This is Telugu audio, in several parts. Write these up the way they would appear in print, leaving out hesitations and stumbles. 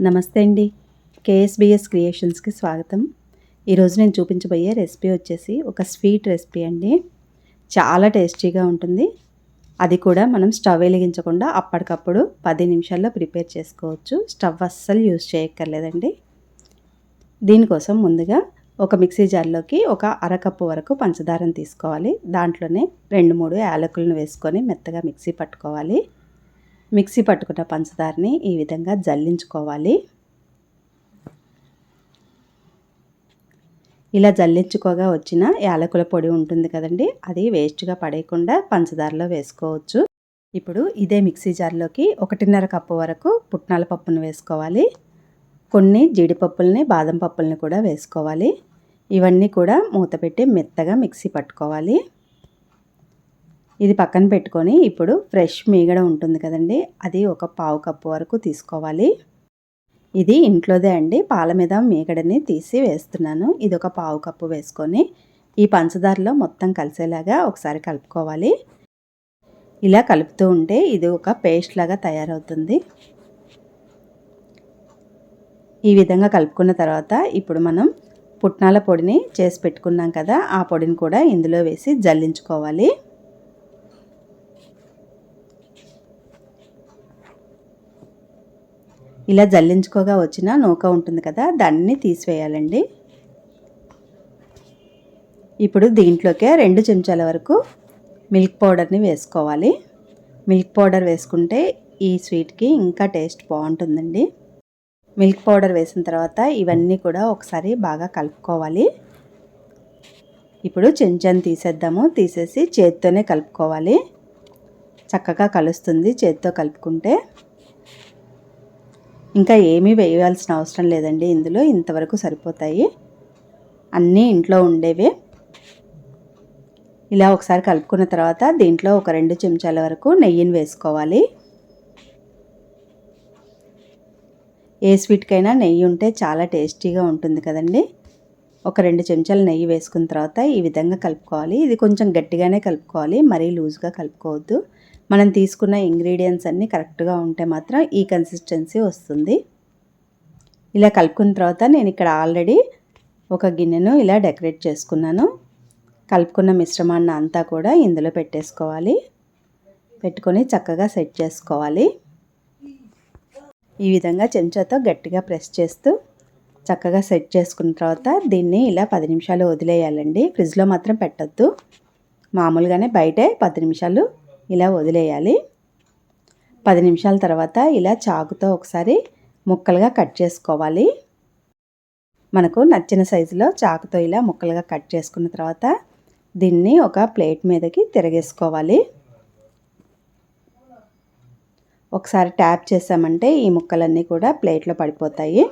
నమస్తే అండి. కేఎస్బిఎస్ క్రియేషన్స్కి స్వాగతం. ఈరోజు నేను చూపించబోయే రెసిపీ వచ్చేసి ఒక స్వీట్ రెసిపీ అండి. చాలా టేస్టీగా ఉంటుంది. అది కూడా మనం స్టవ్ వెలిగించకుండా అప్పటికప్పుడు 10 నిమిషాల్లో ప్రిపేర్ చేసుకోవచ్చు. స్టవ్ అస్సలు యూజ్ చేయక్కర్లేదండి. దీనికోసం ముందుగా ఒక మిక్సీ జార్లోకి ఒక అరకప్పు వరకు పంచదారను తీసుకోవాలి. దాంట్లోనే 2-3 యాలకులను వేసుకొని మెత్తగా మిక్సీ పట్టుకోవాలి. మిక్సీ పట్టుకున్న పంచదారని ఈ విధంగా జల్లించుకోవాలి. ఇలా జల్లించుకోగా వచ్చిన యాలకుల పొడి ఉంటుంది కదండి, అది వేస్ట్గా పడేయకుండా పంచదారలో వేసుకోవచ్చు. ఇప్పుడు ఇదే మిక్సీ జార్లోకి 1.5 కప్పు వరకు పుట్నాల పప్పును వేసుకోవాలి. కొన్ని జీడిపప్పుల్ని, బాదం పప్పుల్ని కూడా వేసుకోవాలి. ఇవన్నీ కూడా మూత పెట్టి మెత్తగా మిక్సీ పట్టుకోవాలి. ఇది పక్కన పెట్టుకొని ఇప్పుడు ఫ్రెష్ మీగడ ఉంటుంది కదండి, అది ఒక 1/4 కప్పు వరకు తీసుకోవాలి. ఇది ఇంట్లోదే అండి, పాల మీద మీగడని తీసి వేస్తున్నాను. ఇది ఒక 1/4 కప్పు వేసుకొని ఈ పంచదారలో మొత్తం కలిసేలాగా ఒకసారి కలుపుకోవాలి. ఇలా కలుపుతూ ఉంటే ఇది ఒక పేస్ట్ లాగా తయారవుతుంది. ఈ విధంగా కలుపుకున్న తర్వాత ఇప్పుడు మనం పుట్నాల పొడిని చేసి పెట్టుకున్నాం కదా, ఆ పొడిని కూడా ఇందులో వేసి జల్లించుకోవాలి. ఇలా జల్లించుకోగా వచ్చిన నూక ఉంటుంది కదా, దాన్ని తీసివేయాలండి. ఇప్పుడు దీంట్లోకే 2 చెంచాల వరకు మిల్క్ పౌడర్ని వేసుకోవాలి. మిల్క్ పౌడర్ వేసుకుంటే ఈ స్వీట్కి ఇంకా టేస్ట్ బాగుంటుందండి. మిల్క్ పౌడర్ వేసిన తర్వాత ఇవన్నీ కూడా ఒకసారి బాగా కలుపుకోవాలి. ఇప్పుడు చెంచాను తీసేద్దాము. తీసేసి చేత్తోనే కలుపుకోవాలి. చక్కగా కలుస్తుంది చేత్తో కలుపుకుంటే. ఇంకా ఏమీ వేయాల్సిన అవసరం లేదండి, ఇందులో ఇంతవరకు సరిపోతాయి. అన్నీ ఇంట్లో ఉండేవే. ఇలా ఒకసారి కలుపుకున్న తర్వాత దీంట్లో ఒక 2 చెంచాల వరకు నెయ్యిని వేసుకోవాలి. ఏ స్వీట్కైనా నెయ్యి ఉంటే చాలా టేస్టీగా ఉంటుంది కదండి. ఒక 2 చెంచాల నెయ్యి వేసుకున్న తర్వాత ఈ విధంగా కలుపుకోవాలి. ఇది కొంచెం గట్టిగానే కలుపుకోవాలి, మరీ లూజ్గా కలుపుకోవద్దు. మనం తీసుకున్న ఇంగ్రీడియంట్స్ అన్నీ కరెక్ట్గా ఉంటే మాత్రం ఈ కన్సిస్టెన్సీ వస్తుంది. ఇలా కలుపుకున్న తర్వాత నేను ఇక్కడ ఆల్రెడీ ఒక గిన్నెను ఇలా డెకరేట్ చేసుకున్నాను. కలుపుకున్న మిశ్రమాన్ని అంతా కూడా ఇందులో పెట్టేసుకోవాలి. పెట్టుకొని చక్కగా సెట్ చేసుకోవాలి. ఈ విధంగా చెంచాతో గట్టిగా ప్రెస్ చేస్తూ చక్కగా సెట్ చేసుకున్న తర్వాత దీన్ని ఇలా 10 నిమిషాలు వదిలేయాలండి. ఫ్రిడ్జ్లో మాత్రం పెట్టద్దు. మామూలుగానే బయటే 10 నిమిషాలు ఇలా వదిలేయాలి. 10 నిమిషాల తర్వాత ఇలా చాకుతో ఒకసారి ముక్కలుగా కట్ చేసుకోవాలి. మనకు నచ్చిన సైజులో చాకుతో ఇలా ముక్కలుగా కట్ చేసుకున్న తర్వాత దీన్ని ఒక ప్లేట్ మీదకి తిరగేసుకోవాలి. ఒకసారి ట్యాప్ చేసామంటే ఈ ముక్కలన్నీ కూడా ప్లేట్లో పడిపోతాయి.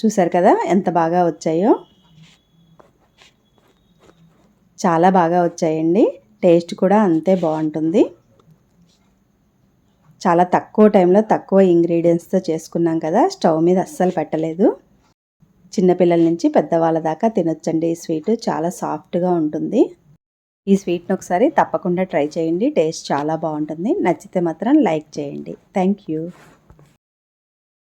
చూసారు కదా ఎంత బాగా వచ్చాయో. చాలా బాగా వచ్చాయండి. టేస్ట్ కూడా అంతే బాగుంటుంది. చాలా తక్కువ టైంలో తక్కువ ఇంగ్రీడియంట్స్తో చేసుకున్నాం కదా, స్టవ్ మీద అస్సలు పెట్టలేదు. చిన్నపిల్లల నుంచి పెద్దవాళ్ళ దాకా తినొచ్చండి. ఈ స్వీట్ చాలా సాఫ్ట్గా ఉంటుంది. ఈ స్వీట్ని ఒకసారి తప్పకుండా ట్రై చేయండి. టేస్ట్ చాలా బాగుంటుంది. నచ్చితే మాత్రం లైక్ చేయండి. Thank you.